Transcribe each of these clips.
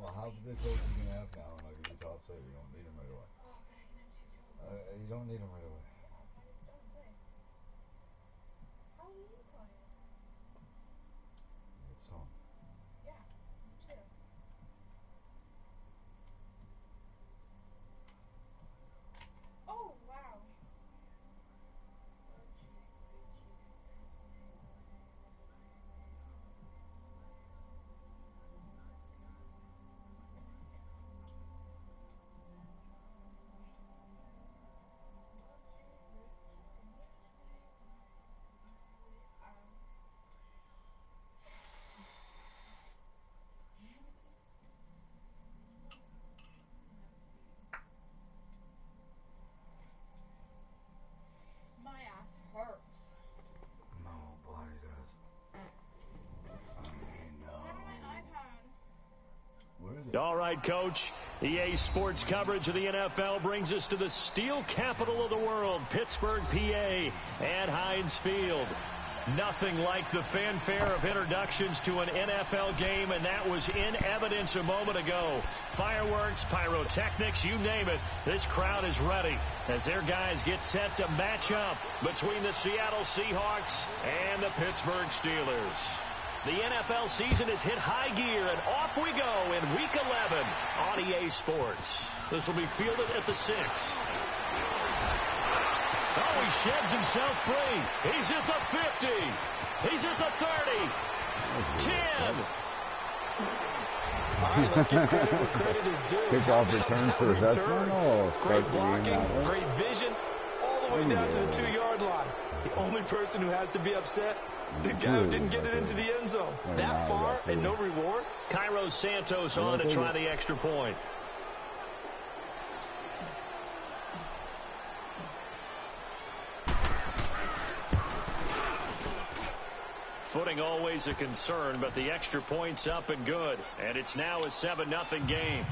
Well, how's the coach you can have now? Like if he's offside, you don't need him right away. You don't need him right away. It's on. My whole body does. All right, Coach. EA Sports coverage of the NFL brings us to the steel capital of the world, Pittsburgh, PA, at Heinz Field. Nothing like the fanfare of introductions to an NFL game, and that was in evidence a moment ago. Fireworks, pyrotechnics, you name it. This crowd is ready as their guys get set to match up between the Seattle Seahawks and the Pittsburgh Steelers. The NFL season has hit high gear, and off we go in Week 11 on EA Sports. This will be fielded at the 6. Oh, he sheds himself free. He's at the 50. He's at the 30. 10. All right, let's give credit where credit is due. Kickoff return for a veteran. Great blocking, great vision, all the way down to the 2-yard line. The only person who has to be upset, the guy who didn't get it into the end zone. That far and no reward. Cairo Santos on to try the extra point. Footing always a concern, but the extra point's up and good. And it's now a 7-0 game.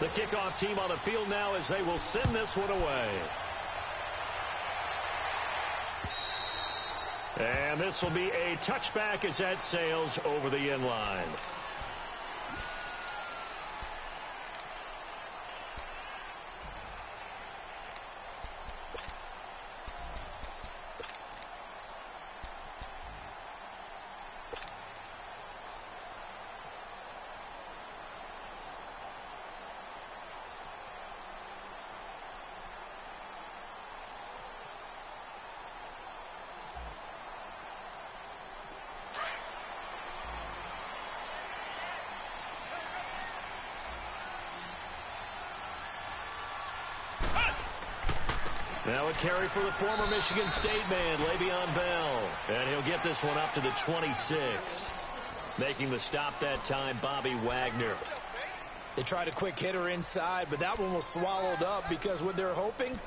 The kickoff team on the field now as they will send this one away. And this will be a touchback as that sails over the end line. Now a carry for the former Michigan State man, Le'Veon Bell. And he'll get this one up to the 26. Making the stop that time, Bobby Wagner. They tried a quick hitter inside, but that one was swallowed up because what they're hoping,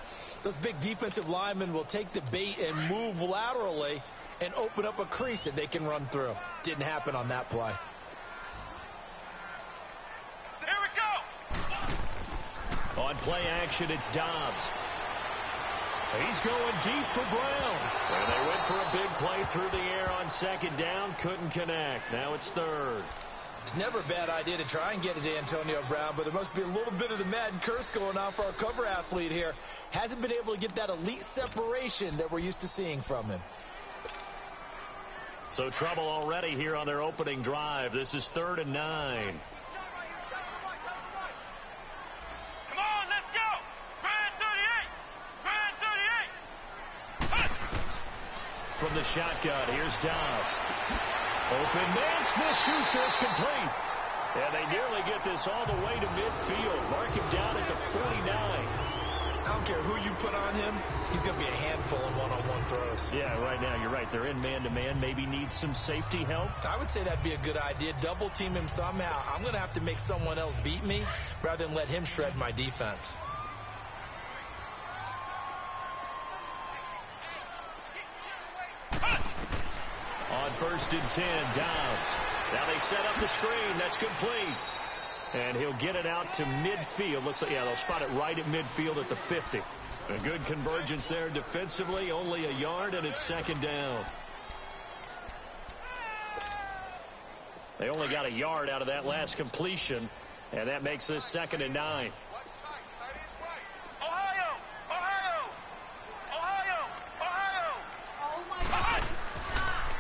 those big defensive linemen will take the bait and move laterally and open up a crease that they can run through. Didn't happen on that play. Here we go! On play action, it's Dobbs. He's going deep for Brown. And they went for a big play through the air on second down. Couldn't connect. Now it's third. It's never a bad idea to try and get it to Antonio Brown, but there must be a little bit of the Madden curse going on for our cover athlete here. Hasn't been able to get that elite separation that we're used to seeing from him. So trouble already here on their opening drive. This is 3rd and 9. From the shotgun, here's Dobbs. Open man, Smith-Schuster, it's complete. And they nearly get this all the way to midfield. Mark him down at the 49. I don't care who you put on him, he's going to be a handful in one-on-one throws. Yeah, right now you're right. They're in man-to-man. Maybe needs some safety help. I would say that'd be a good idea. Double team him somehow. I'm going to have to make someone else beat me rather than let him shred my defense. On 1st and 10, Dobbs. Now they set up the screen. That's complete. And he'll get it out to midfield. Looks like, yeah, they'll spot it right at midfield at the 50. A good convergence there defensively, only a yard, and it's second down. They only got a yard out of that last completion, and that makes this 2nd and 9.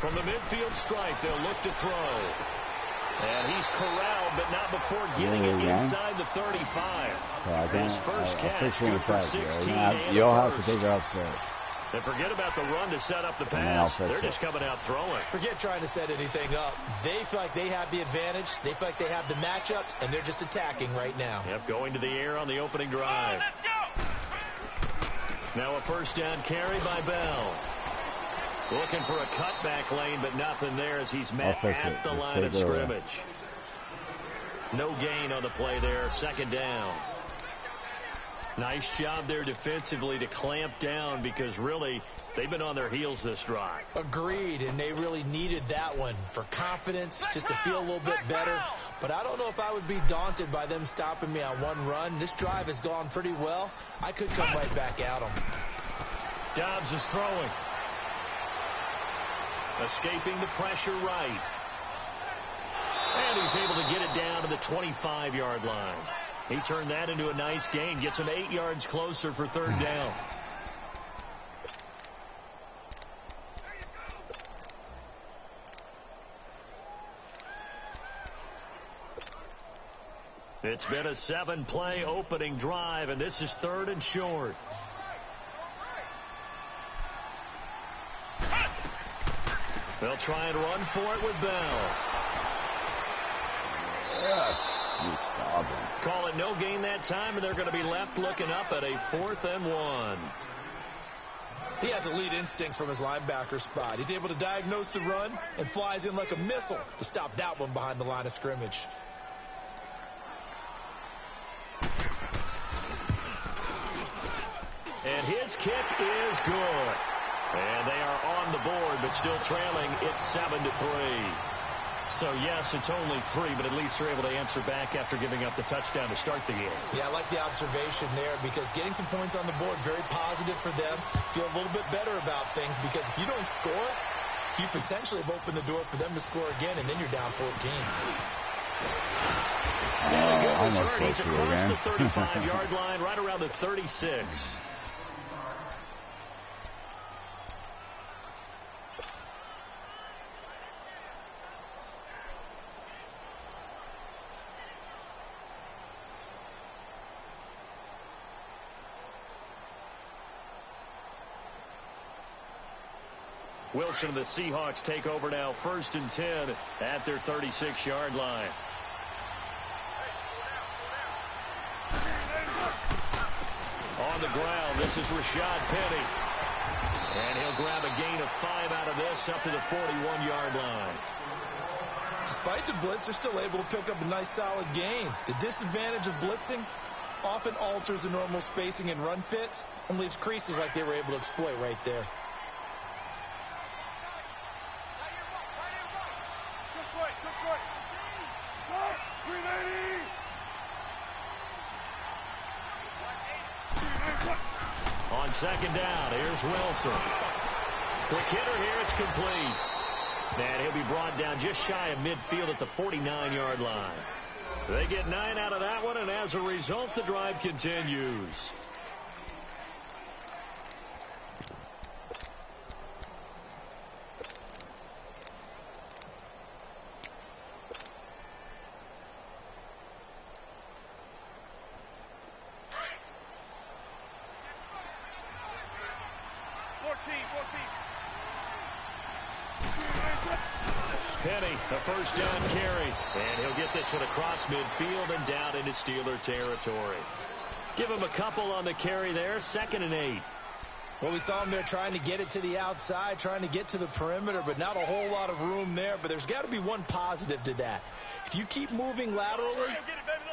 From the midfield stripe, they'll look to throw. And he's corralled, but not before getting it inside the 35. His first catch, good for 16. You'll have to take it upset. And forget about the run to set up the pass. They're just coming out throwing. Forget trying to set anything up. They feel like they have the advantage. They feel like they have the matchups, and they're just attacking right now. Yep, going to the air on the opening drive. Now a first down carry by Bell. Looking for a cutback lane, but nothing there as he's met at the line of scrimmage. No gain on the play there. Second down. Nice job there defensively to clamp down because really they've been on their heels this drive. Agreed, and they really needed that one for confidence, just to feel a little bit better. But I don't know if I would be daunted by them stopping me on one run. This drive has gone pretty well. I could come right back at them. Dobbs is throwing. Escaping the pressure right. And he's able to get it down to the 25-yard line. He turned that into a nice gain. Gets him 8 yards closer for third down. It's been a 7-play opening drive, and this is 3rd and short. They'll try and run for it with Bell. Yes. You stop him. Call it no gain that time, and they're going to be left looking up at a 4th and 1. He has elite instincts from his linebacker spot. He's able to diagnose the run and flies in like a missile to stop that one behind the line of scrimmage. And his kick is good. And they are on the board, but still trailing. It's 7-3. So, yes, it's only 3, but at least they're able to answer back after giving up the touchdown to start the game. Yeah, I like the observation there because getting some points on the board, very positive for them. Feel a little bit better about things because if you don't score, you potentially have opened the door for them to score again, and then you're down 14. He's across the 35-yard line, right around the 36. Wilson and the Seahawks take over now, 1st and 10 at their 36-yard line. On the ground, this is Rashad Penny. And he'll grab a gain of 5 out of this up to the 41-yard line. Despite the blitz, they're still able to pick up a nice solid gain. The disadvantage of blitzing often alters the normal spacing and run fits and leaves creases like they were able to exploit right there. On second down, here's Wilson. Quick hitter here, it's complete. And he'll be brought down just shy of midfield at the 49-yard line. They get 9 out of that one, and as a result, the drive continues. Penny, a first down carry. And he'll get this one across midfield and down into Steeler territory. Give him a couple on the carry there. 2nd and 8. Well, we saw him there trying to get it to the outside, trying to get to the perimeter, but not a whole lot of room there. But there's got to be one positive to that. If you keep moving laterally,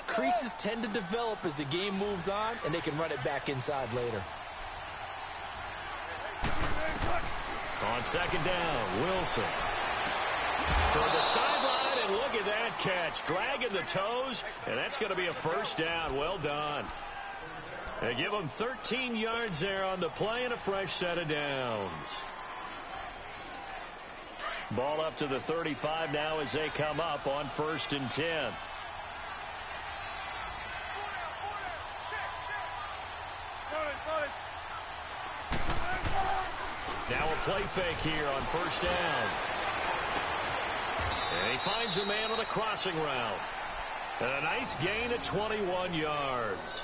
creases tend to develop as the game moves on, and they can run it back inside later. On second down, Wilson. Toward the sideline, and look at that catch. Dragging the toes, and that's going to be a first down. Well done. They give them 13 yards there on the play and a fresh set of downs. Ball up to the 35 now as they come up on 1st and 10. Now a play fake here on 1st down. And he finds a man on a crossing route. And a nice gain at 21 yards.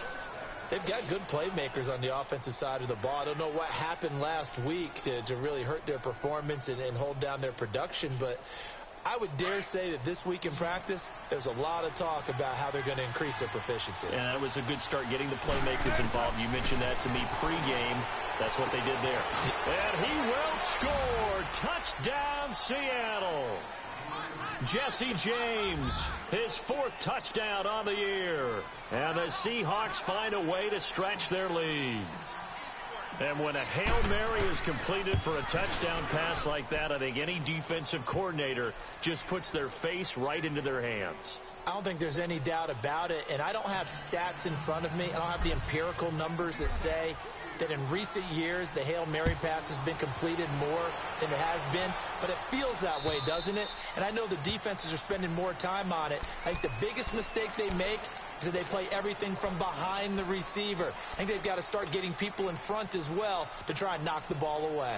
They've got good playmakers on the offensive side of the ball. I don't know what happened last week to really hurt their performance and hold down their production, but I would dare say that this week in practice, there's a lot of talk about how they're going to increase their proficiency. And that was a good start getting the playmakers involved. You mentioned that to me pregame. That's what they did there. And he will score. Touchdown, Seattle. Jesse James, his 4th touchdown on the year. And the Seahawks find a way to stretch their lead. And when a Hail Mary is completed for a touchdown pass like that, I think any defensive coordinator just puts their face right into their hands. I don't think there's any doubt about it, and I don't have stats in front of me. I don't have the empirical numbers that say that in recent years the Hail Mary pass has been completed more than it has been, but it feels that way, doesn't it? And I know the defenses are spending more time on it. I think the biggest mistake they make is that they play everything from behind the receiver. I think they've got to start getting people in front as well to try and knock the ball away.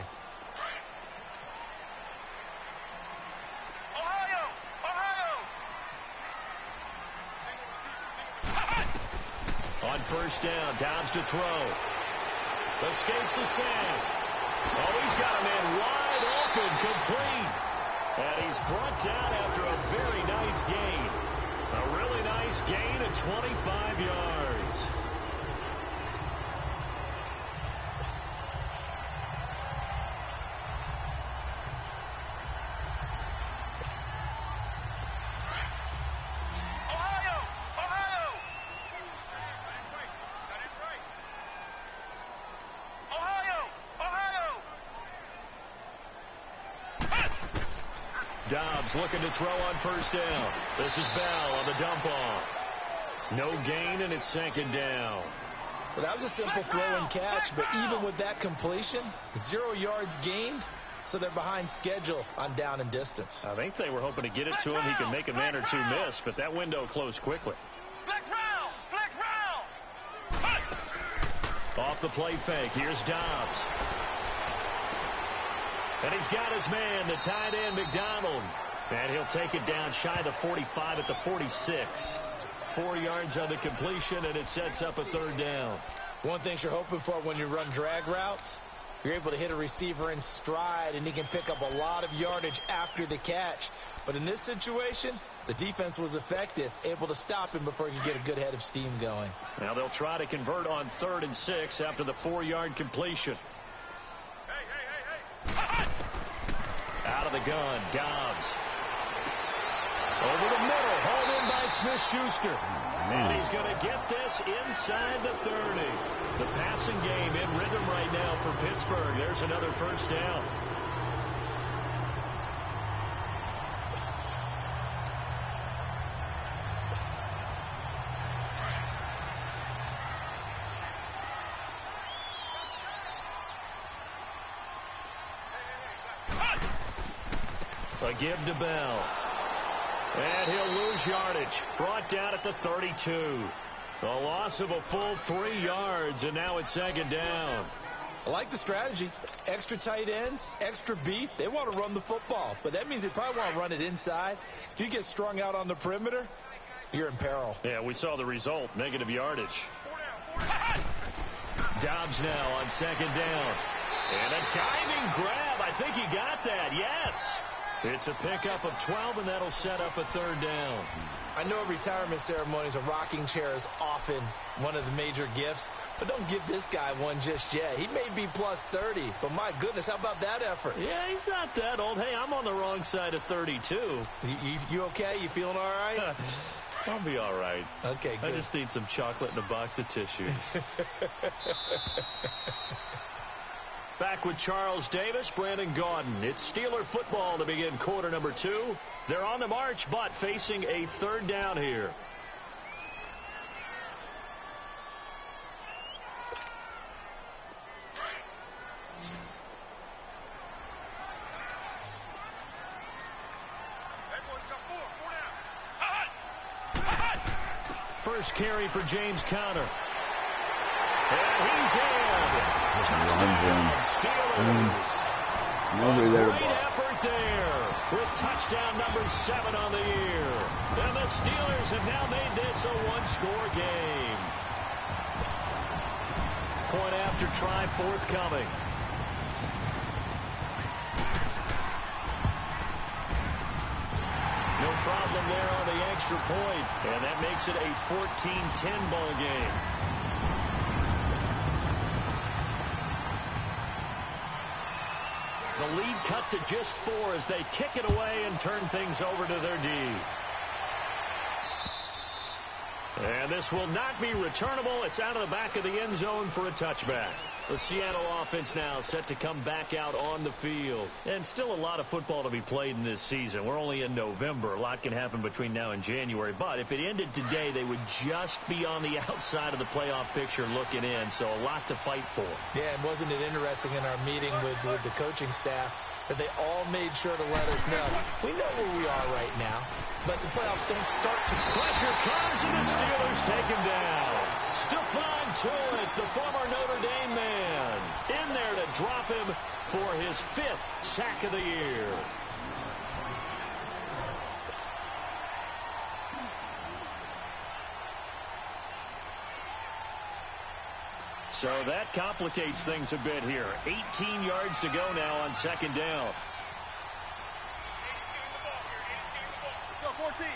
On 1st down, Dobbs to throw. Escapes the sack. Oh, he's got a man wide open, complete. And he's brought down after a very nice gain. A really nice gain of 25 yards. Dobbs looking to throw on 1st down. This is Bell on the dump off. No gain, and it's 2nd down. Well, that was a simple throw and catch, but even with that completion, 0 yards gained, so they're behind schedule on down and distance. I think they were hoping to get it to him. He could make a man or two miss, but that window closed quickly. Off the play fake, here's Dobbs. And he's got his man, the tight end, McDonald. And he'll take it down shy of the 45 at the 46. 4 yards on the completion, and it sets up a 3rd down. One thing you're hoping for when you run drag routes, you're able to hit a receiver in stride, and he can pick up a lot of yardage after the catch. But in this situation, the defense was effective, able to stop him before he could get a good head of steam going. Now they'll try to convert on 3rd and 6 after the 4-yard completion. Out of the gun, Dobbs. Over the middle, hauled in by Smith-Schuster. And he's going to get this inside the 30. The passing game in rhythm right now for Pittsburgh. There's another 1st down. A give to Bell. And he'll lose yardage. Brought down at the 32. A loss of a full 3 yards, and now it's 2nd down. I like the strategy. Extra tight ends, extra beef. They want to run the football, but that means they probably want to run it inside. If you get strung out on the perimeter, you're in peril. Yeah, we saw the result. Negative yardage. Dobbs now on 2nd down. And a diving grab. I think he got that. Yes. It's a pickup of 12, and that'll set up a 3rd down. I know retirement ceremonies, a rocking chair is often one of the major gifts, but don't give this guy one just yet. He may be plus 30, but my goodness, how about that effort? Yeah, he's not that old. Hey, I'm on the wrong side of 32. You okay? You feeling all right? I'll be all right. Okay, good. I just need some chocolate and a box of tissues. Back with Charles Davis, Brandon Gaudin. It's Steeler football to begin quarter number 2. They're on the march, but facing a 3rd down here. first carry for James Conner. And he's in. Touchdown, Steelers. Great effort there with touchdown number 7 on the year. And the Steelers have now made this a one-score game. Point after try forthcoming. No problem there on the extra point, and that makes it a 14-10 ball game. The lead cut to just 4 as they kick it away and turn things over to their D. And this will not be returnable. It's out of the back of the end zone for a touchback. The Seattle offense now set to come back out on the field. And still a lot of football to be played in this season. We're only in November. A lot can happen between now and January. But if it ended today, they would just be on the outside of the playoff picture looking in. So a lot to fight for. Yeah, and wasn't it interesting in our meeting with the coaching staff that they all made sure to let us know. We know where we are right now, but the playoffs don't start to... Pressure comes, and the Steelers take him down. Stephon Tuitt, the former Notre Dame man, in there to drop him for his 5th sack of the year. So that complicates things a bit here. 18 yards to go now on second down. Let's go, 14.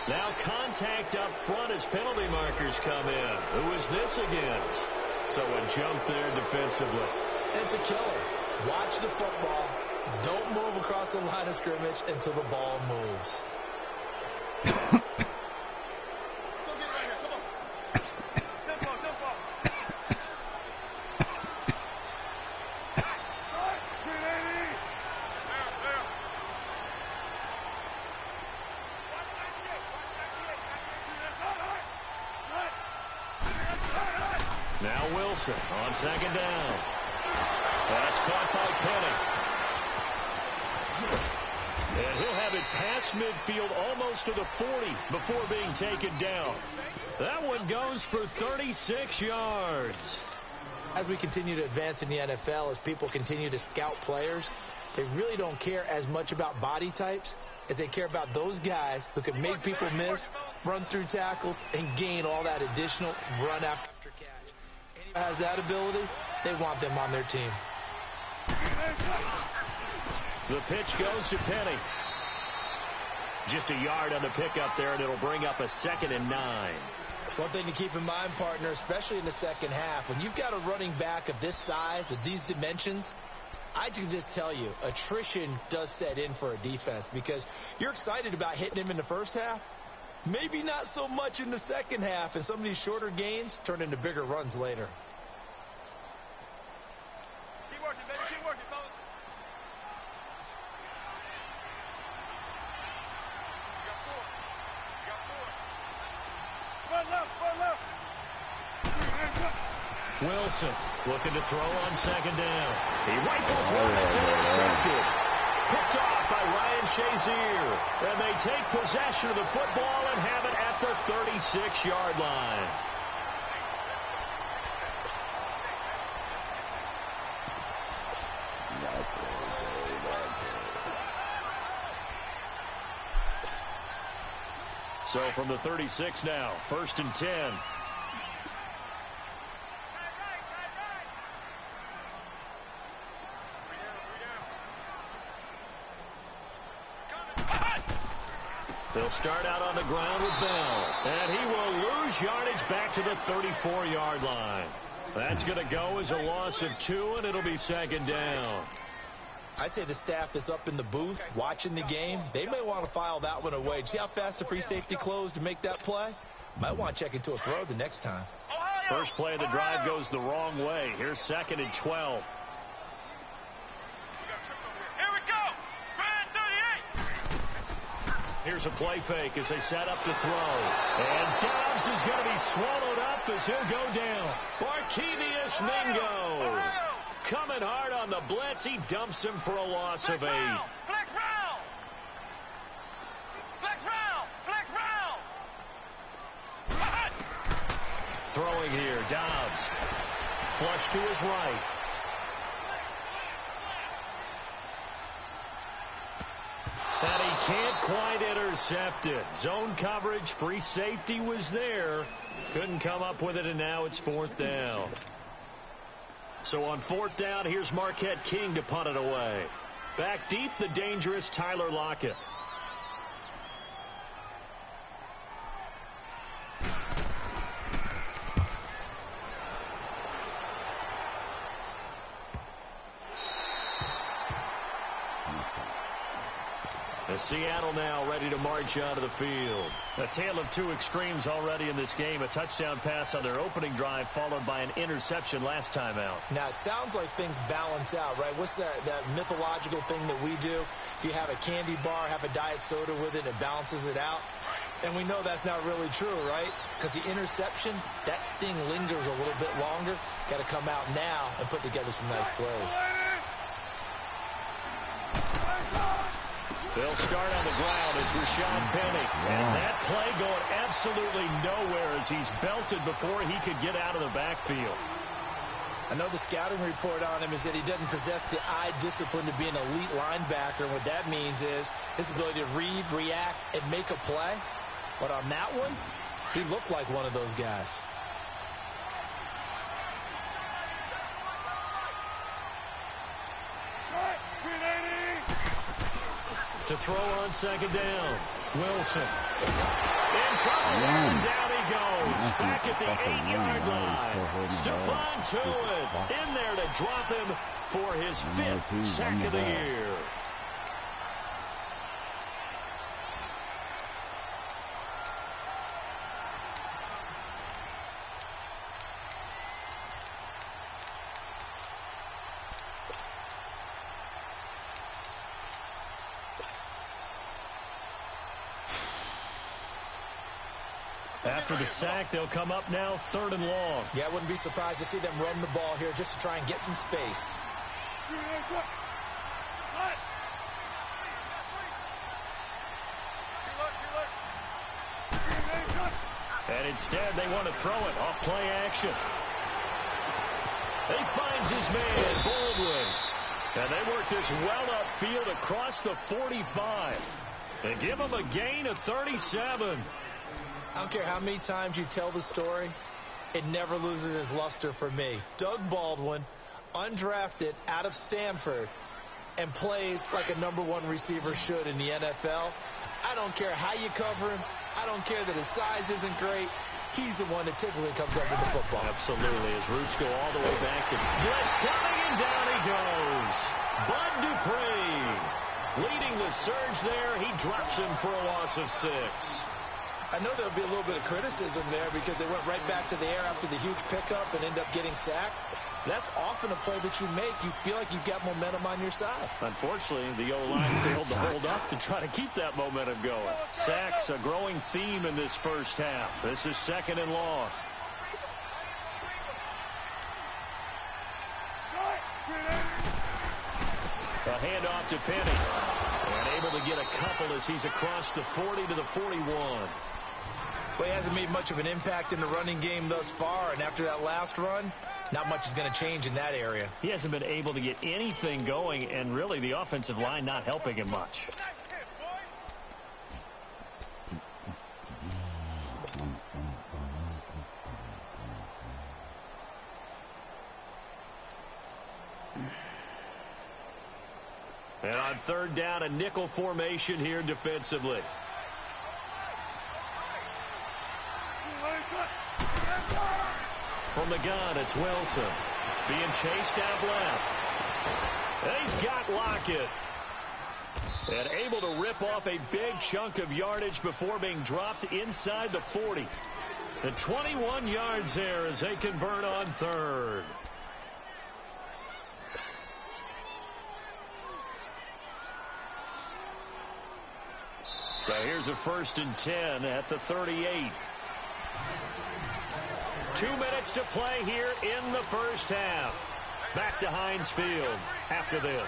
Now contact up front as penalty markers come in. Who is this against? So a jump there defensively. It's a killer. Watch the football. Don't move across the line of scrimmage until the ball moves. Now Wilson on second down. That's caught by Penny. And he'll have it past midfield almost to the 40 before being taken down. That one goes for 36 yards. As we continue to advance in the NFL, as people continue to scout players, they really don't care as much about body types as they care about those guys who can make people miss, run through tackles, and gain all that additional run after catch. Anyone who has that ability, they want them on their team. The pitch goes to Penny. Just a yard on the pickup there, and it'll bring up a 2nd and 9. One thing to keep in mind, partner, especially in the second half, when you've got a running back of this size, of these dimensions, I can just tell you, attrition does set in for a defense because you're excited about hitting him in the first half. Maybe not so much in the second half, and some of these shorter gains turn into bigger runs later. Keep working, baby. Keep working, fellas. You got 4. Run left. Wilson looking to throw on second down. He rifles one. It's intercepted. Picked off by Ryan Shazier. And they take possession of the football and have it at the 36-yard line. So from the 36 now, 1st and 10. They'll start out on the ground with Bell. And he will lose yardage back to the 34-yard line. That's going to go as a loss of 2, and it'll be 2nd down. I'd say the staff that's up in the booth watching the game, they may want to file that one away. See how fast the free safety closed to make that play? Might want to check into a throw the next time. First play of the drive goes the wrong way. Here's 2nd and 12. Here we go. Brand 38. Here's a play fake as they set up to throw. And Dobbs is going to be swallowed up as he'll go down. Barkevious Mingo coming hard on the blitz. He dumps him for a loss of 8. here. Dobbs. Flush to his right. And he can't quite intercept it. Zone coverage, free safety was there. Couldn't come up with it, and now it's 4th down. So on 4th down, here's Marquette King to punt it away. Back deep, the dangerous Tyler Lockett. Seattle now ready to march out of the field. A tale of two extremes already in this game. A touchdown pass on their opening drive followed by an interception last time out. Now, it sounds like things balance out, right? What's that mythological thing that we do? If you have a candy bar, have a diet soda with it, it balances it out. And we know that's not really true, right? Because the interception, that sting lingers a little bit longer. Got to come out now and put together some nice plays. They'll start on the ground. It's Rashad Penny. And that play going absolutely nowhere as he's belted before he could get out of the backfield. I know the scouting report on him is that he doesn't possess the eye discipline to be an elite linebacker. And what that means is his ability to read, react, and make a play. But on that one, he looked like one of those guys. To throw on 2nd down. Wilson. In trouble, and down he goes. Back at the 8-yard line. Stephon Tuitt in there to drop him for his 5th sack of the year. After the sack, they'll come up now 3rd and long. Yeah, I wouldn't be surprised to see them run the ball here just to try and get some space. And instead, they want to throw it off play action. He finds his man, Baldwin. And they work this well upfield across the 45. And give him a gain of 37. I don't care how many times you tell the story, it never loses its luster for me. Doug Baldwin, undrafted out of Stanford, and plays like a #1 receiver should in the NFL. I don't care how you cover him. I don't care that his size isn't great. He's the one that typically comes up with the football. Absolutely. His roots go all the way back to blitz coming, and down he goes. Bud Dupree leading the surge there. He drops him for a loss of 6. I know there'll be a little bit of criticism there because they went right back to the air after the huge pickup and end up getting sacked. That's often a play that you make. You feel like you've got momentum on your side. Unfortunately, the O-line failed to hold up to try to keep that momentum going. Sacks, a growing theme in this first half. This is 2nd and long. A handoff to Penny. And able to get a couple as he's across the 40 to the 41. Well, he hasn't made much of an impact in the running game thus far, and after that last run, not much is going to change in that area. He hasn't been able to get anything going, and really the offensive line not helping him much. And on 3rd down, a nickel formation here defensively. From the gun, it's Wilson. Being chased out left. And he's got Lockett. And able to rip off a big chunk of yardage before being dropped inside the 40. And 21 yards there as they convert on 3rd. So here's a 1st and 10 at the 38. 2 minutes to play here in the first half. Back to Heinz Field after this.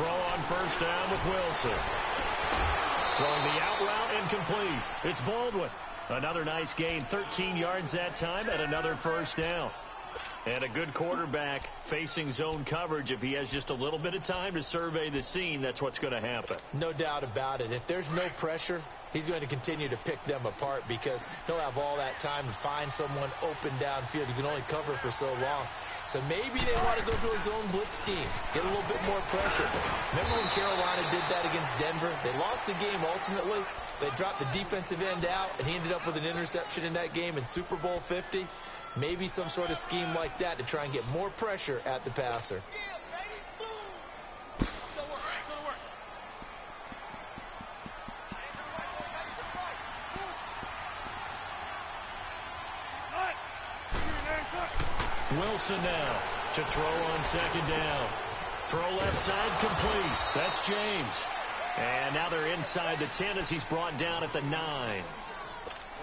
throw on first down with Wilson. Throwing the out route incomplete. It's Baldwin. Another nice gain, 13 yards that time, and another first down. And a good quarterback facing zone coverage. If he has just a little bit of time to survey the scene, that's what's going to happen. No doubt about it. If there's no pressure, he's going to continue to pick them apart because he'll have all that time to find someone open downfield. You can only cover for so long. So maybe they want to go to a zone blitz scheme, get a little bit more pressure. Remember when Carolina did that against Denver? They lost the game ultimately. They dropped the defensive end out, and he ended up with an interception in that game in Super Bowl 50. Maybe some sort of scheme like that to try and get more pressure at the passer. Wilson now to throw on second down. Throw left side complete. That's James. And now they're inside the 10 as he's brought down at the 9.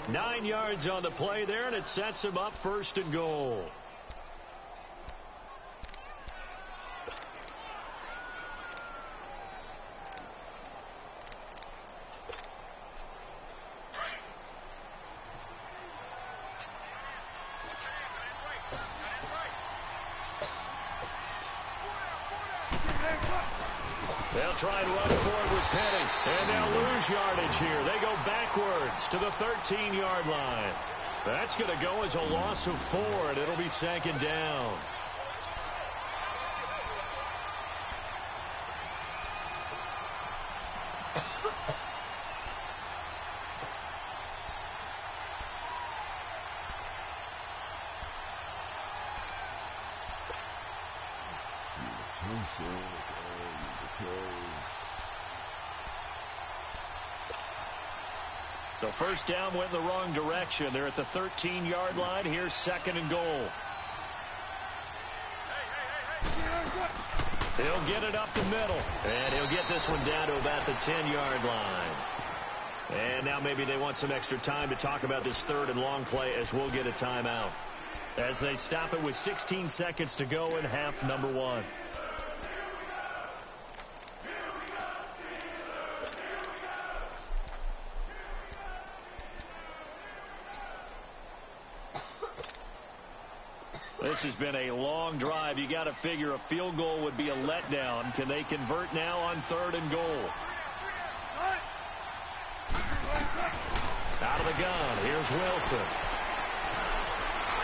9 yards on the play there, and it sets him up first and goal. They'll try and run forward with Penny, and they'll lose yardage here. They go backwards to the 13-yard line. That's going to go as a loss of 4, and it'll be second down. So first down went in the wrong direction. They're at the 13-yard line. Here's second and goal. He'll get it up the middle. And he'll get this one down to about the 10-yard line. And now maybe they want some extra time to talk about this third and long play as we'll get a timeout. As they stop it with 16 seconds to go in half number 1. This has been a long drive. You got to figure a field goal would be a letdown. Can they convert now on third and goal? Out of the gun. Here's Wilson.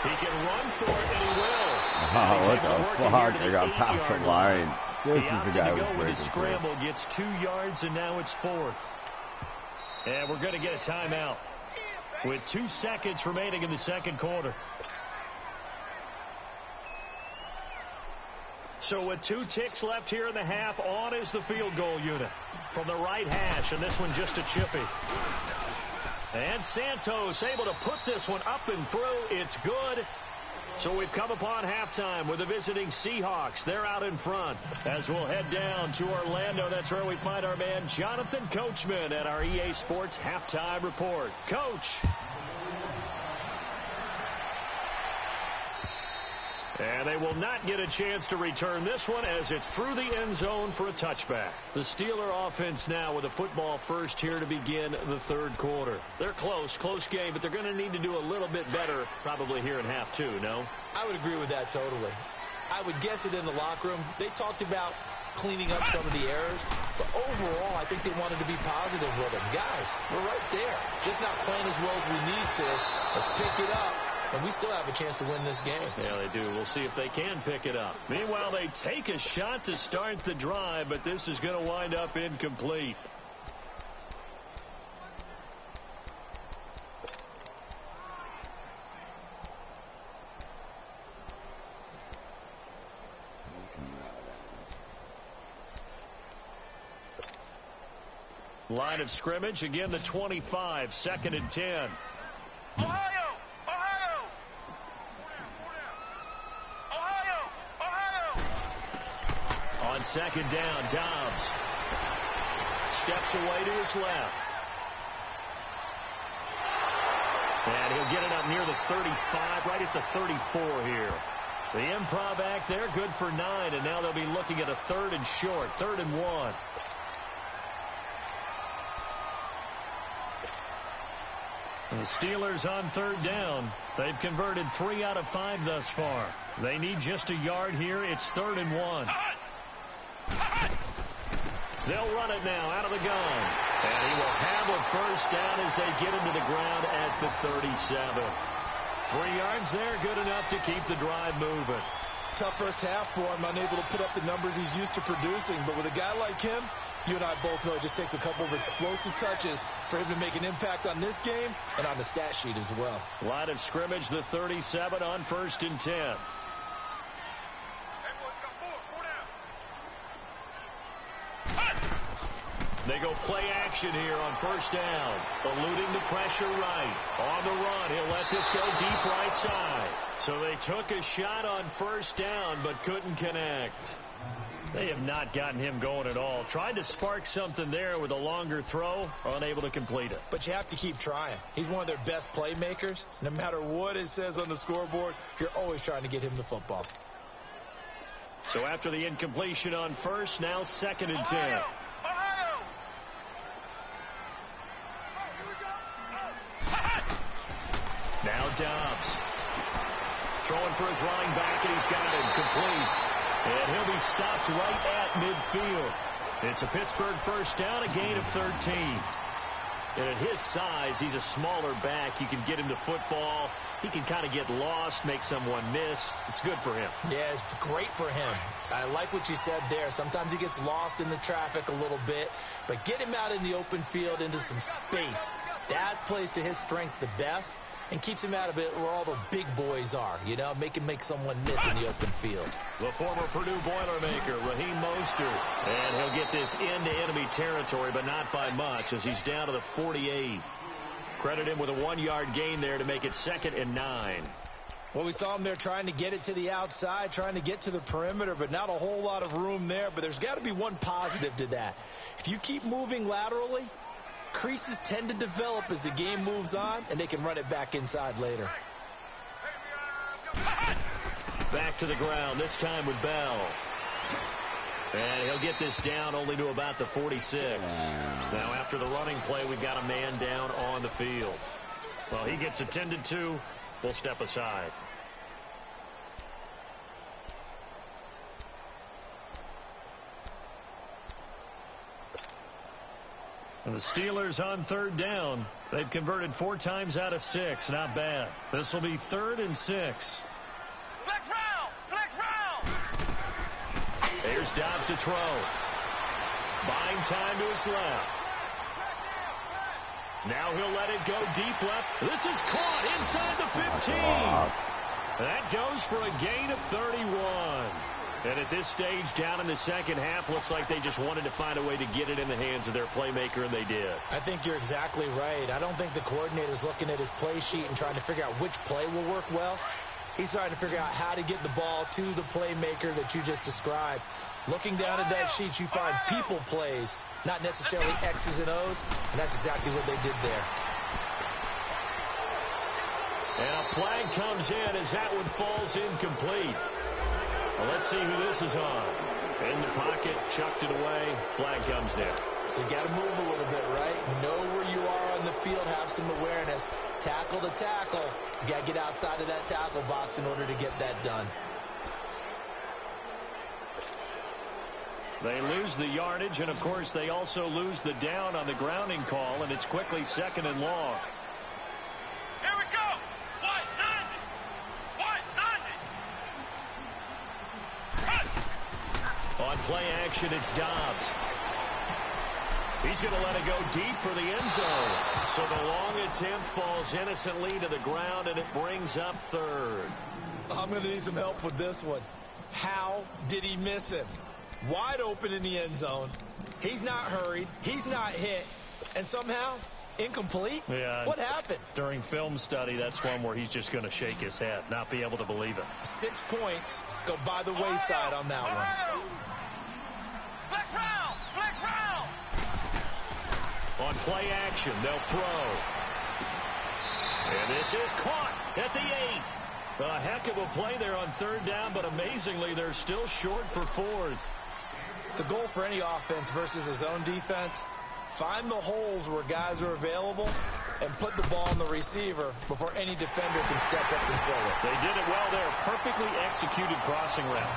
He can run for it, and he will. Oh, what the fuck? They got past the line. This is the guy who was with the scramble. Gets 2 yards, and now it's 4th. And we're going to get a timeout with 2 seconds remaining in the second quarter. So with 2 ticks left here in the half, on is the field goal unit from the right hash, and this one just a chippy. And Santos able to put this one up and through. It's good. So we've come upon halftime with the visiting Seahawks. They're out in front. As we'll head down to Orlando, that's where we find our man Jonathan Coachman at our EA Sports Halftime Report. Coach. And they will not get a chance to return this one as it's through the end zone for a touchback. The Steeler offense now with a football first here to begin the third quarter. They're close game, but they're going to need to do a little bit better probably here in half 2, no? I would agree with that totally. I would guess it in the locker room. They talked about cleaning up some of the errors, but overall I think they wanted to be positive with them. Guys, we're right there. Just not playing as well as we need to. Let's pick it up. And we still have a chance to win this game. Yeah, they do. We'll see if they can pick it up. Meanwhile, they take a shot to start the drive, but this is going to wind up incomplete. Line of scrimmage, again the 25, 2nd and 10. On second down, Dobbs steps away to his left. And he'll get it up near the 35, right at the 34 here. The improv act there, good for 9, and now they'll be looking at a 3rd and short, 3rd and 1. And the Steelers on 3rd down. They've converted 3 out of 5 thus far. They need just a yard here. It's 3rd and 1. They'll run it now out of the gun. And he will have a first down as they get him to the ground at the 37. 3 yards there, good enough to keep the drive moving. Tough first half for him, unable to put up the numbers he's used to producing. But with a guy like him, you and I both know it just takes a couple of explosive touches for him to make an impact on this game and on the stat sheet as well. Line of scrimmage, the 37 on 1st and 10. They go play action here on 1st down. Eluding the pressure right. On the run, he'll let this go deep right side. So they took a shot on 1st down, but couldn't connect. They have not gotten him going at all. Tried to spark something there with a longer throw, unable to complete it. But you have to keep trying. He's one of their best playmakers. No matter what it says on the scoreboard, you're always trying to get him the football. So after the incompletion on 1st, now 2nd and 10. Now Dobbs. Throwing for his running back, and he's got him complete. And he'll be stopped right at midfield. It's a Pittsburgh first down, a gain of 13. And at his size, he's a smaller back. You can get him to football. He can kind of get lost, make someone miss. It's good for him. Yeah, it's great for him. I like what you said there. Sometimes he gets lost in the traffic a little bit. But get him out in the open field into some space. That plays to his strengths the best. And keeps him out of it where all the big boys are, you know, make someone miss in the open field. The former Purdue Boilermaker, Raheem Mostert. And he'll get this into enemy territory, but not by much, as he's down to the 48. Credit him with a 1-yard gain there to make it 2nd and 9. Well, we saw him there trying to get it to the outside, trying to get to the perimeter, but not a whole lot of room there. But there's got to be one positive to that. If you keep moving laterally, creases tend to develop as the game moves on, and they can run it back inside later. Back to the ground, this time with Bell. And he'll get this down only to about the 46. Now, after the running play, we've got a man down on the field. Well, he gets attended to. We'll step aside. And the Steelers on 3rd down. They've converted 4 times out of 6. Not bad. This will be 3rd and 6. Flex round! Flex round! Here's Dobbs to throw. Buying time to his left. Now he'll let it go deep left. This is caught inside the 15. That goes for a gain of 31. And at this stage, down in the second half, looks like they just wanted to find a way to get it in the hands of their playmaker, and they did. I think you're exactly right. I don't think the coordinator's looking at his play sheet and trying to figure out which play will work well. He's trying to figure out how to get the ball to the playmaker that you just described. Looking down at that sheet, you find people plays, not necessarily X's and O's, and that's exactly what they did there. And a flag comes in as that one falls incomplete. Well, let's see who this is on. In the pocket, chucked it away. Flag comes down. So you got to move a little bit, right? Know where you are on the field, have some awareness. Tackle to tackle. You got to get outside of that tackle box in order to get that done. They lose the yardage, and, of course, they also lose the down on the grounding call, and it's quickly 2nd and long. Here we go! White 90! On play action, it's Dobbs. He's going to let it go deep for the end zone. So the long attempt falls innocently to the ground, and it brings up 3rd. I'm going to need some help with this one. How did he miss it? Wide open in the end zone. He's not hurried. He's not hit. And somehow, incomplete? Yeah. What happened? During film study, that's one where he's just going to shake his head, not be able to believe it. 6 points go by the wayside on that one. Flex round! Flex round! On play action, they'll throw. And this is caught at the 8. A heck of a play there on third down, but amazingly, they're still short for fourth. The goal for any offense versus his own defense, find the holes where guys are available and put the ball on the receiver before any defender can step up and fill it. They did it well there. Perfectly executed crossing route.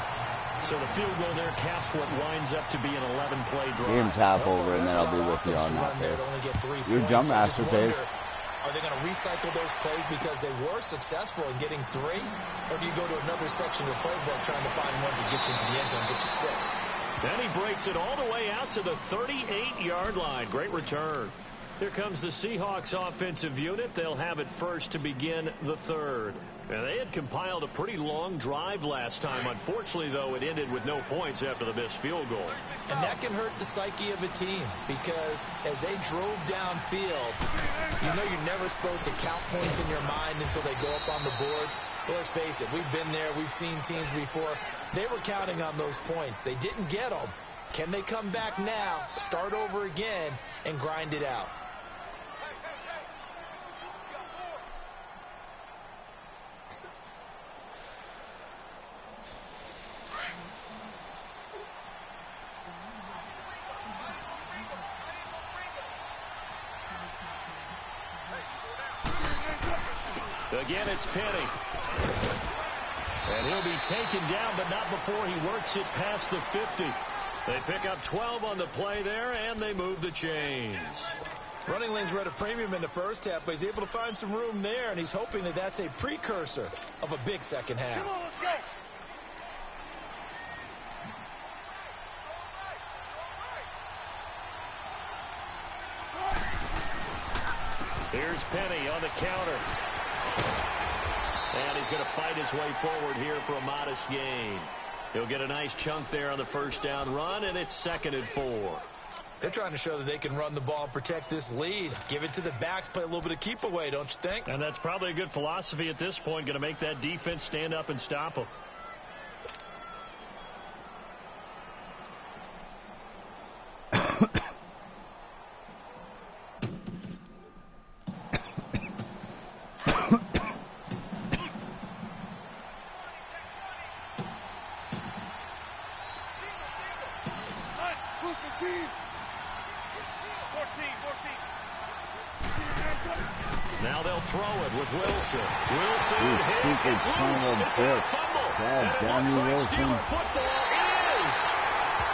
So the field goal there caps what winds up to be an 11-play drive. Game tap over, and then I'll be with you on that. Your jump master page. Are they going to recycle those plays because they were successful in getting 3? Or do you go to another section of the playbook trying to find ones that get you into the end zone and get you 6? Then he breaks it all the way out to the 38-yard line. Great return. Here comes the Seahawks offensive unit. They'll have it first to begin the third. And they had compiled a pretty long drive last time. Unfortunately, though, it ended with no points after the missed field goal. And that can hurt the psyche of a team because as they drove downfield, you know you're never supposed to count points in your mind until they go up on the board. Well, let's face it, we've been there. We've seen teams before. They were counting on those points. They didn't get them. Can they come back now, start over again, and grind it out? Again, it's Penny. And he'll be taken down, but not before he works it past the 50. They pick up 12 on the play there, and they move the chains. Running lanes were at a premium in the first half, but he's able to find some room there, and he's hoping that that's a precursor of a big second half. Come on, let's go. Here's Penny on the counter. And he's going to fight his way forward here for a modest gain. He'll get a nice chunk there on the first down run, and it's 2nd and 4. They're trying to show that they can run the ball and protect this lead. Give it to the backs, play a little bit of keep away, don't you think? And that's probably a good philosophy at this point, going to make that defense stand up and stop them. Now they'll throw it with Wilson. Wilson hit. It's loose. It's a fumble. And it looks like Steeler football is.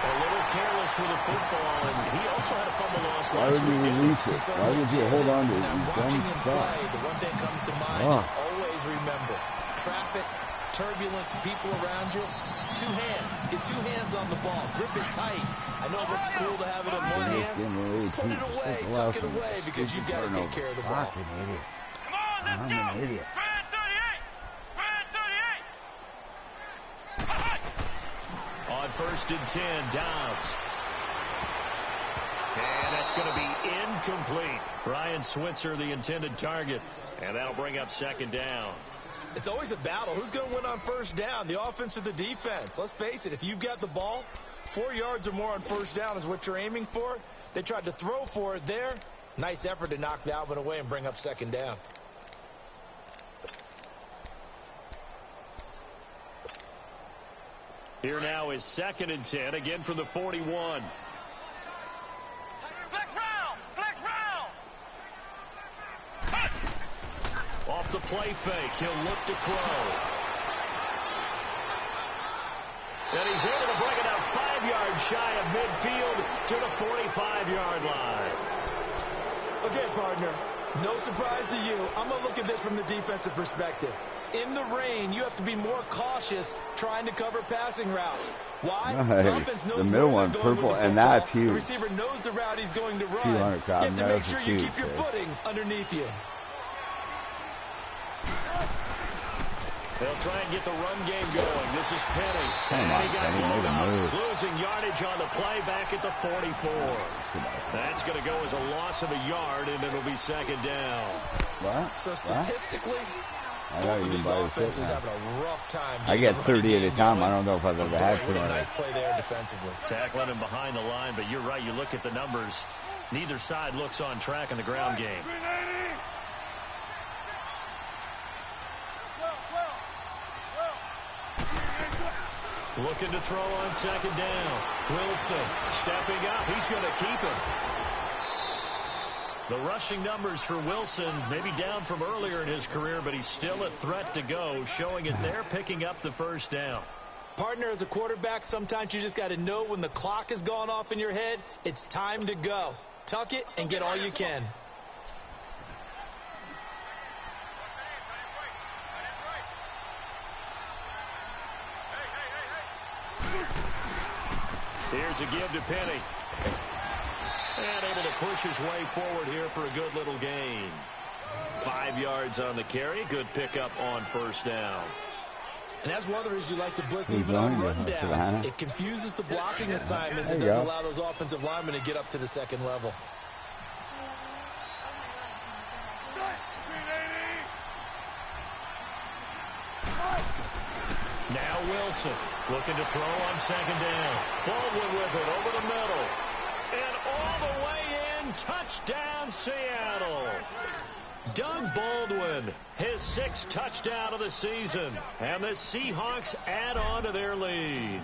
A little careless with the football, and he also had a fumble loss last week. Why would you release it? Why would you hold on to it? You Watching dumb him fuck. play, the one thing comes to mind is always remember traffic, turbulence, people around you. 2 hands. Get 2 hands on the ball. Grip it tight. I know it looks cool to have it in one hand. Put it away. Tuck it away because you've got to take care of the ball. Fucking idiot. Come on, let's I'm go. an idiot. Red 38. On 1st and 10, Downs. And that's going to be incomplete. Ryan Switzer, the intended target. And that'll bring up 2nd down. It's always a battle. Who's going to win on 1st down, the offense or the defense? Let's face it, if you've got the ball, 4 yards or more on 1st down is what you're aiming for. They tried to throw for it there. Nice effort to knock Dalvin away and bring up 2nd down. Here now is 2nd and 10, again from the 41. Flex round. Flex round. Off the play fake, he'll look to Crow. And he's able to bring it out 5 yards shy of midfield to the 45-yard line. Okay, partner, no surprise to you. I'm going to look at this from the defensive perspective. In the rain, you have to be more cautious trying to cover passing routes. Why? Nice. The offense knows The middle where one, they're going purple, with the and football. that's huge. The receiver knows the route he's going to run. 200 You crowd, have to make that's sure a you huge keep your hit. footing underneath you. They'll try and get the run game going. This is Penny. Come on, He got Penny, blown make a up, move. losing yardage on the play back at the 44. That's going to go as a loss of a yard, and it'll be 2nd down. What? So What? statistically, I both know of you can these buy your offenses shit now. having a rough time. I getting get the running 30 at a game time. going. I don't know if I've ever had Boy, what a 200. nice play there defensively. Tackling him behind the line, but you're right. You look at the numbers. Neither side looks on track in the ground game. 380. looking to throw on second down. Wilson stepping up. He's going to keep it. The rushing numbers for Wilson maybe down from earlier in his career, but he's still a threat to go, showing it there, picking up the first down. Partner, as a quarterback, sometimes you just got to know when the clock has gone off in your head, it's time to go. Tuck it and get all you can. Here's a give to Penny. And able to push his way forward here for a good little gain. 5 yards on the carry. Good pickup on first down. And that's one of the reasons you like to blitz even on rundowns. It confuses the blocking assignments and doesn't allow those offensive linemen to get up to the second level. Now Wilson looking to throw on second down. Baldwin with it over the middle. And all the way in, touchdown Seattle. Doug Baldwin, his 6th touchdown of the season. And the Seahawks add on to their lead.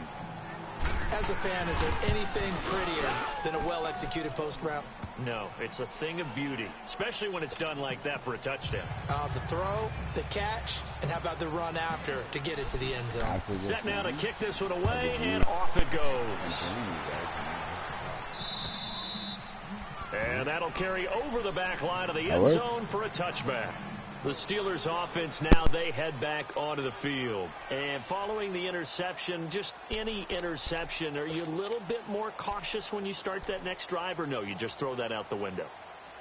As a fan, is there anything prettier than a well-executed post route? No, it's a thing of beauty, especially when it's done like that for a touchdown. The throw, the catch, and how about the run after to get it to the end zone? Set now to kick this one away, and off it goes. And that'll carry over the back line of the end zone for a touchback. The Steelers offense now, they head back onto the field. And following the interception, just any interception, are you a little bit more cautious when you start that next drive, or no, you just throw that out the window?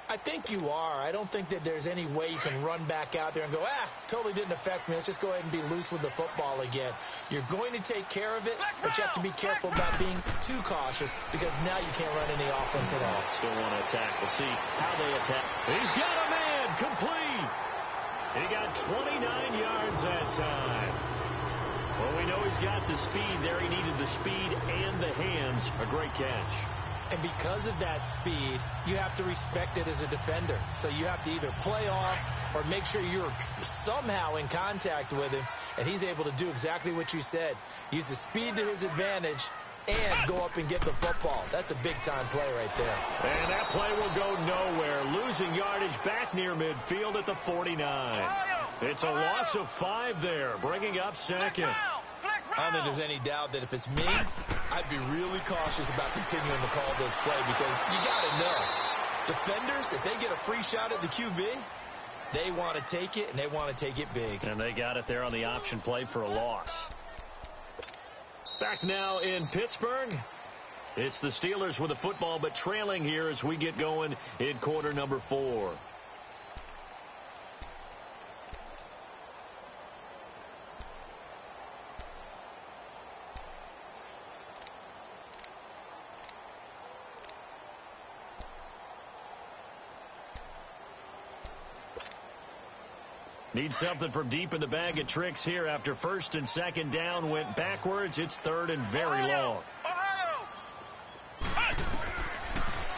I think you are. I don't think that there's any way you can run back out there and go, totally didn't affect me. Let's just go ahead and be loose with the football again. You're going to take care of it, but you have to be careful about being too cautious because now you can't run any offense at all. Still want to attack. We'll see how they attack. He's got a man complete. He got 29 yards that time. Well, we know he's got the speed there. He needed the speed and the hands. A great catch. And because of that speed, you have to respect it as a defender. So you have to either play off or make sure you're somehow in contact with him. And he's able to do exactly what you said. Use the speed to his advantage and go up and get the football. That's a big-time play right there. And that play will go nowhere. Losing yardage back near midfield at the 49. It's a loss of 5 there, bringing up second. I don't think there's any doubt that if it's me, I'd be really cautious about continuing to call this play because you got to know, defenders, if they get a free shot at the QB, they want to take it, and they want to take it big. And they got it there on the option play for a loss. Back now in Pittsburgh. It's the Steelers with the football, but trailing here as we get going in quarter number 4. Need something from deep in the bag of tricks here after first and second down went backwards. It's third and very long.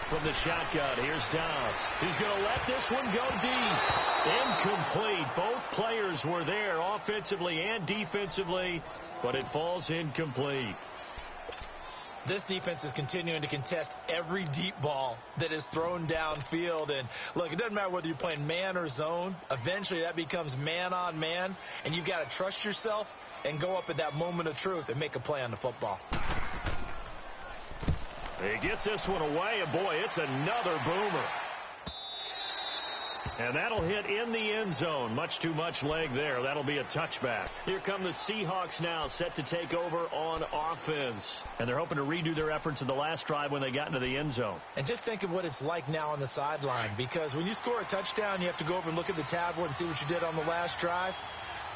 From the shotgun, here's Dobbs. He's going to let this one go deep. Incomplete. Both players were there offensively and defensively, but it falls incomplete. This defense is continuing to contest every deep ball that is thrown downfield. And, look, it doesn't matter whether you're playing man or zone. Eventually that becomes man on man, and you've got to trust yourself and go up at that moment of truth and make a play on the football. He gets this one away, and, boy, it's another boomer. And that'll hit in the end zone. Much too much leg there. That'll be a touchback. Here come the Seahawks now, set to take over on offense. And they're hoping to redo their efforts in the last drive when they got into the end zone. And just think of what it's like now on the sideline. Because when you score a touchdown, you have to go over and look at the tablet and see what you did on the last drive.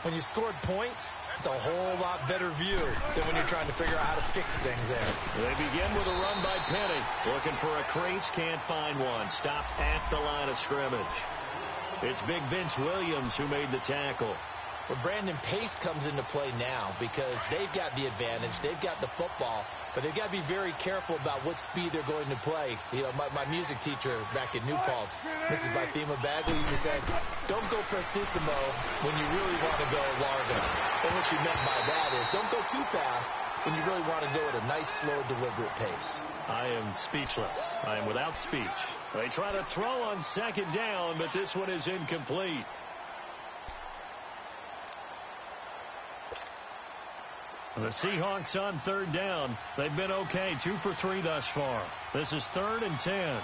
When you scored points, it's a whole lot better view than when you're trying to figure out how to fix things there. They begin with a run by Penny. Looking for a crease, can't find one. Stopped at the line of scrimmage. It's Big Vince Williams who made the tackle. Well, Brandon Pace comes into play now because they've got the advantage. They've got the football, but they've got to be very careful about what speed they're going to play. You know, my music teacher back at New Paltz, Mrs. Bifema Bagley, used to say, don't go prestissimo when you really want to go largo. And what she meant by that is don't go too fast, when you really want to go at a nice, slow, deliberate pace. I am speechless. I am without speech. They try to throw on second down, but this one is incomplete. The Seahawks on third down. They've been okay, 2 for 3 thus far. This is 3rd and 10.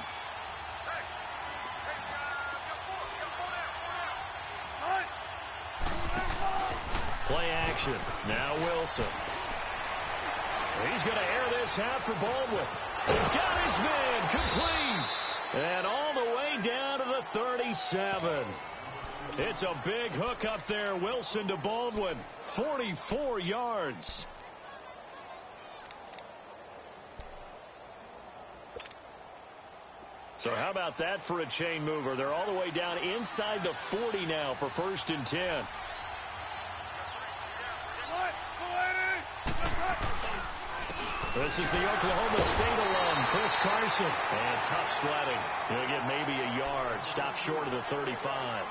Play action. Now Wilson. He's going to air this out for Baldwin. Got his man complete. And all the way down to the 37. It's a big hook up there. Wilson to Baldwin. 44 yards. So how about that for a chain mover? They're all the way down inside the 40 now for 1st and 10. This is the Oklahoma State alum, Chris Carson. And tough sledding. He'll get maybe a yard. Stop short of the 35.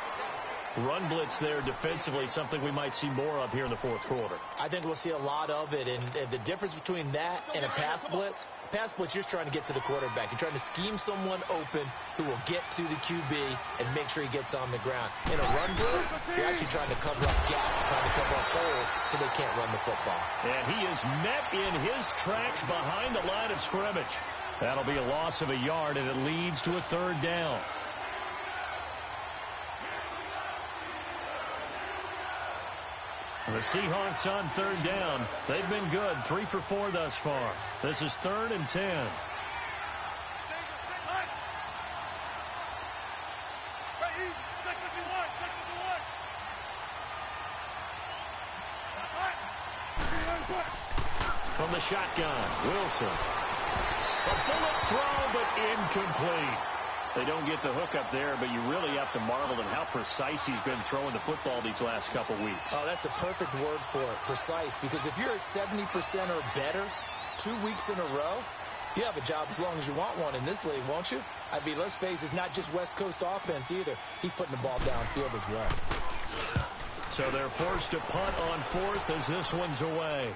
Run blitz there defensively, something we might see more of here in the 4th quarter. I think we'll see a lot of it, and the difference between that and a pass blitz, you're just trying to get to the quarterback. You're trying to scheme someone open who will get to the QB and make sure he gets on the ground. In a run blitz, you're actually trying to cover up gaps, trying to cover up holes so they can't run the football. And he is met in his tracks behind the line of scrimmage. That'll be a loss of a yard, and it leads to a 3rd down. The Seahawks on 3rd down. They've been good, 3 for 4 thus far. This is 3rd and 10. From the shotgun, Wilson. A bullet throw, but incomplete. They don't get the hook up there, but you really have to marvel at how precise he's been throwing the football these last couple weeks. Oh, that's the perfect word for it, precise, because if you're at 70% or better 2 weeks in a row, you have a job as long as you want one in this league, won't you? I mean, let's face it, it's not just West Coast offense either. He's putting the ball downfield as well. So they're forced to punt on 4th as this one's away.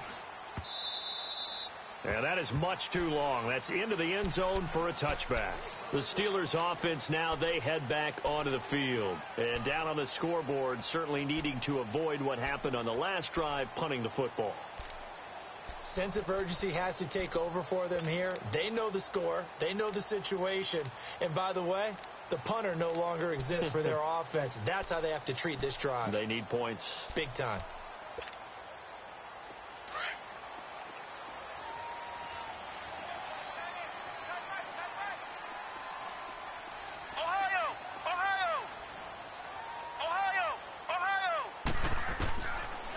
And that is much too long. That's into the end zone for a touchback. The Steelers offense now, they head back onto the field. And down on the scoreboard, certainly needing to avoid what happened on the last drive, punting the football. Sense of urgency has to take over for them here. They know the score. They know the situation. And by the way, the punter no longer exists for their offense. That's how they have to treat this drive. They need points. Big time.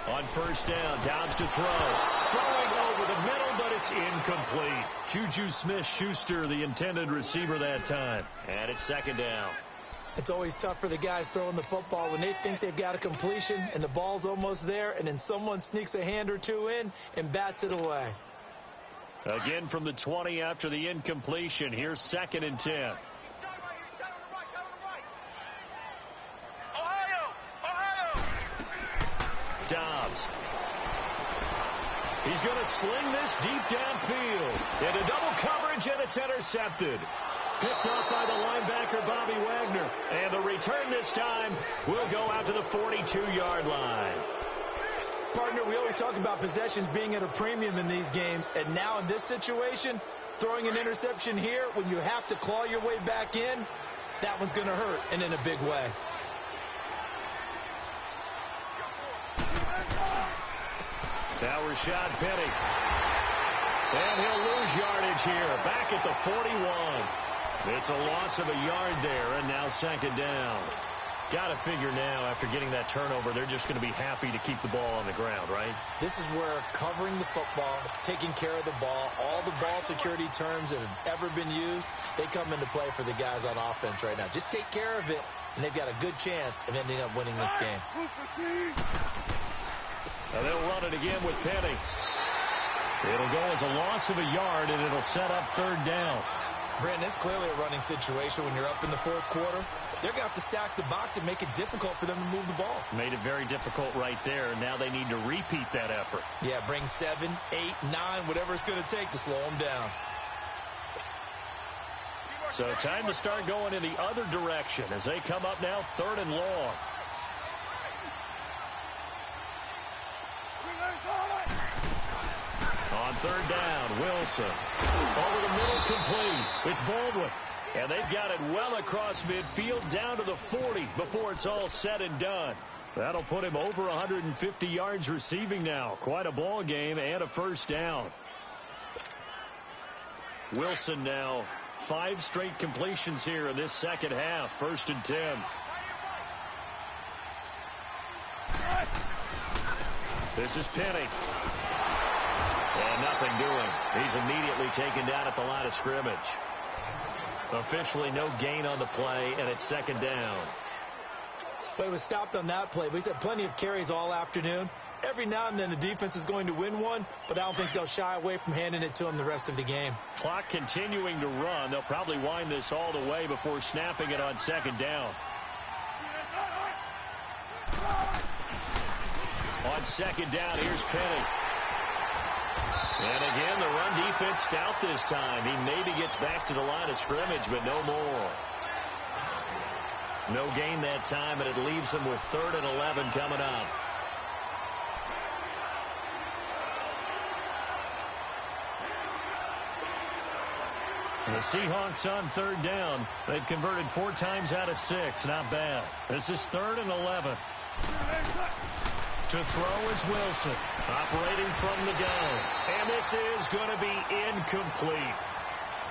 On 1st down, Dobbs to throw. Throwing over the middle, but it's incomplete. Juju Smith-Schuster, the intended receiver that time. And it's 2nd down. It's always tough for the guys throwing the football when they think they've got a completion and the ball's almost there, and then someone sneaks a hand or two in and bats it away. Again from the 20 after the incompletion. Here's 2nd and 10. Dobbs. He's going to sling this deep downfield. Into double coverage, and it's intercepted. Picked off by the linebacker, Bobby Wagner. And the return this time will go out to the 42-yard line. Partner, we always talk about possessions being at a premium in these games. And now in this situation, throwing an interception here when you have to claw your way back in, that one's going to hurt, and in a big way. Now Rashad Penny. And he'll lose yardage here. Back at the 41. It's a loss of a yard there, and now 2nd down. Got to figure now, after getting that turnover, they're just going to be happy to keep the ball on the ground, right? This is where covering the football, taking care of the ball, all the ball security terms that have ever been used, they come into play for the guys on offense right now. Just take care of it, and they've got a good chance of ending up winning this game. Now they'll run it again with Penny. It'll go as a loss of a yard, and it'll set up 3rd down. Brandon, it's clearly a running situation when you're up in the fourth quarter. They're going to have to stack the box and make it difficult for them to move the ball. Made it very difficult right there. Now they need to repeat that effort. Yeah, bring 7, 8, 9, whatever it's going to take to slow them down. So time to start going in the other direction as they come up now 3rd and long. On 3rd down, Wilson. Over the middle, complete. It's Baldwin. And they've got it well across midfield down to the 40 before it's all said and done. That'll put him over 150 yards receiving now. Quite a ball game and a first down. Wilson now 5 straight completions here in this second half. 1st and 10. This is Penny. And nothing doing. He's immediately taken down at the line of scrimmage. Officially no gain on the play, and it's 2nd down. Well, he was stopped on that play, but he's had plenty of carries all afternoon. Every now and then the defense is going to win one, but I don't think they'll shy away from handing it to him the rest of the game. Clock continuing to run. They'll probably wind this all the way before snapping it on 2nd down. On 2nd down, here's Penny. And again, the run defense stout this time. He maybe gets back to the line of scrimmage, but no more. No gain that time, and it leaves him with 3rd and 11 coming up. The Seahawks on 3rd down. They've converted 4 times out of 6. Not bad. This is 3rd and 11. To throw is Wilson, operating from the gun. And this is going to be incomplete.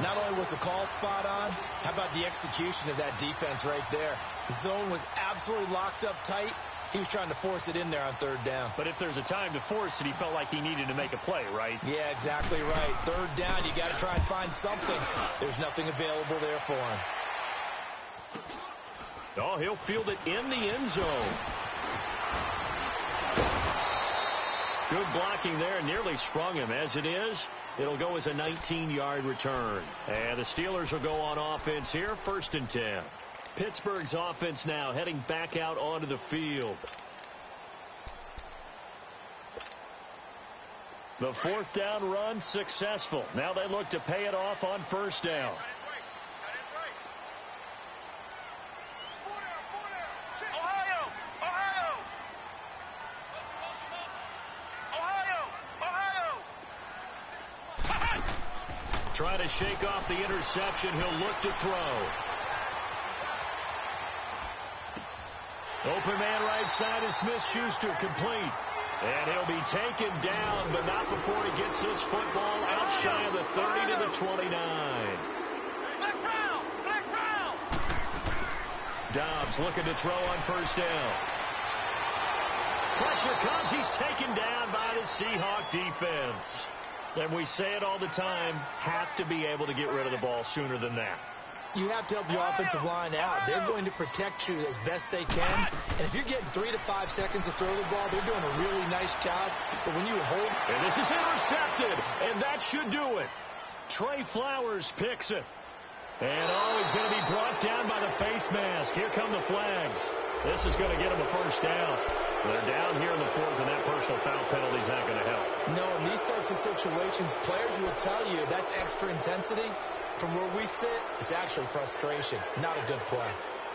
Not only was the call spot on, how about the execution of that defense right there? The zone was absolutely locked up tight. He was trying to force it in there on 3rd down. But if there's a time to force it, he felt like he needed to make a play, right? Yeah, exactly right. 3rd down, you got to try and find something. There's nothing available there for him. Oh, he'll field it in the end zone. Good blocking there, nearly sprung him. As it is, it'll go as a 19-yard return. And the Steelers will go on offense here, 1st and 10. Pittsburgh's offense now heading back out onto the field. The 4th down run successful. Now they look to pay it off on 1st down. Try to shake off the interception. He'll look to throw. Open man right side is Smith-Schuster, complete. And he'll be taken down, but not before he gets this football out shy of the 30 to the 29. Next round! Dobbs looking to throw on 1st down. Pressure comes. He's taken down by the Seahawk defense. And we say it all the time, have to be able to get rid of the ball sooner than that. You have to help your offensive line out. They're going to protect you as best they can. And if you're getting 3 to 5 seconds to throw the ball, they're doing a really nice job. But when you hold... And this is intercepted, and that should do it. Trey Flowers picks it. And he's going to be brought down by the face mask. Here come the flags. This is going to get him a 1st down. They're down here in the 4th, and that personal foul penalty is not going to help. No, in these types of situations, players will tell you that's extra intensity. From where we sit, it's actually frustration, not a good play.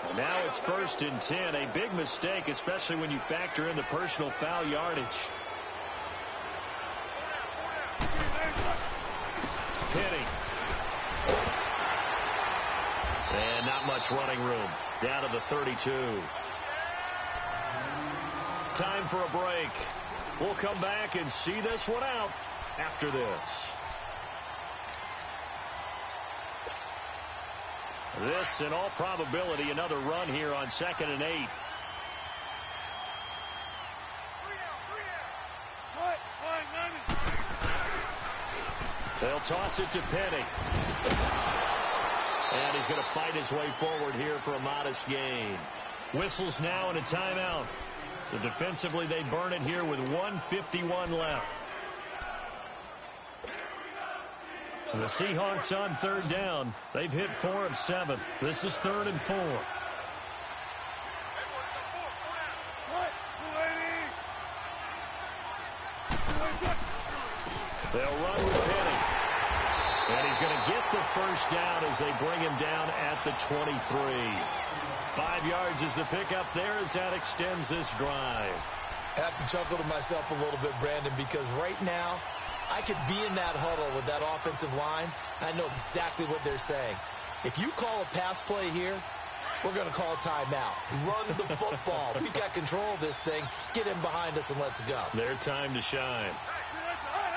And now it's 1st and 10, a big mistake, especially when you factor in the personal foul yardage. Penny. And not much running room. Down to the 32. Time for a break. We'll come back and see this one out after this. This, in all probability, another run here on 2nd and 8. They'll toss it to Penny. And he's going to fight his way forward here for a modest gain. Whistles now and a timeout. So defensively, they burn it here with 1:51 left. The Seahawks on third down. They've hit 4 of 7. This is 3rd and 4. They'll run with Penny. And he's going to get the first down as they bring him down at the 23. 5 yards is the pickup there as that extends this drive. I have to chuckle to myself a little bit, Brandon, because right now I could be in that huddle with that offensive line. I know exactly what they're saying. If you call a pass play here, we're going to call a timeout. Run the football. We've got control of this thing. Get him behind us and let's go. Their time to shine.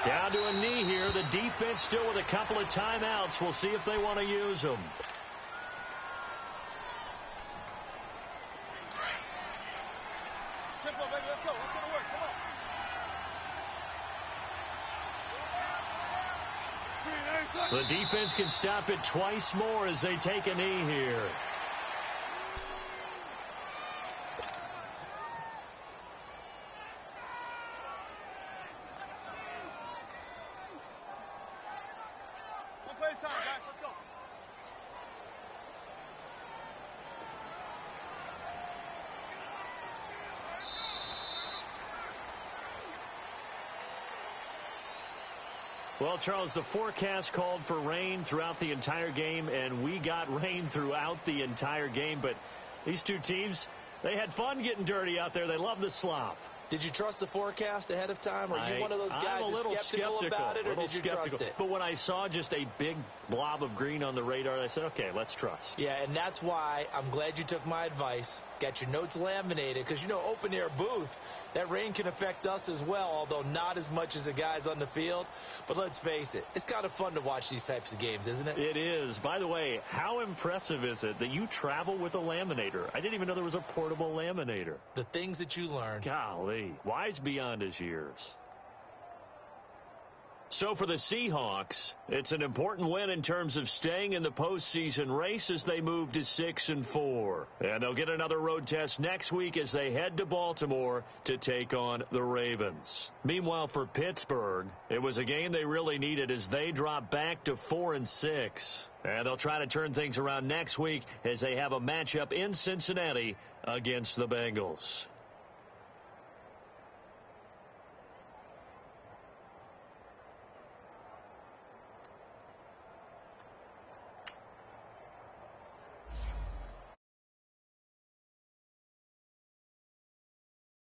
Down to a knee here. The defense still with a couple of timeouts. We'll see if they want to use them. The defense can stop it twice more as they take a knee here. Well, Charles, the forecast called for rain throughout the entire game, and we got rain throughout the entire game. But these two teams, they had fun getting dirty out there. They love the slop. Did you trust the forecast ahead of time? Are you one of those guys who's skeptical about it, or did you trust it? But when I saw just a big blob of green on the radar, I said, okay, let's trust. Yeah, and that's why I'm glad you took my advice. Got your notes laminated, because, you know, open-air booth, that rain can affect us as well, although not as much as the guys on the field. But let's face it, it's kind of fun to watch these types of games, isn't it? It is. By the way, how impressive is it that you travel with a laminator? I didn't even know there was a portable laminator. The things that you learn. Golly, wise beyond his years. So for the Seahawks, it's an important win in terms of staying in the postseason race as they move to 6-4. And they'll get another road test next week as they head to Baltimore to take on the Ravens. Meanwhile, for Pittsburgh, it was a game they really needed as they drop back to 4-6. And they'll try to turn things around next week as they have a matchup in Cincinnati against the Bengals.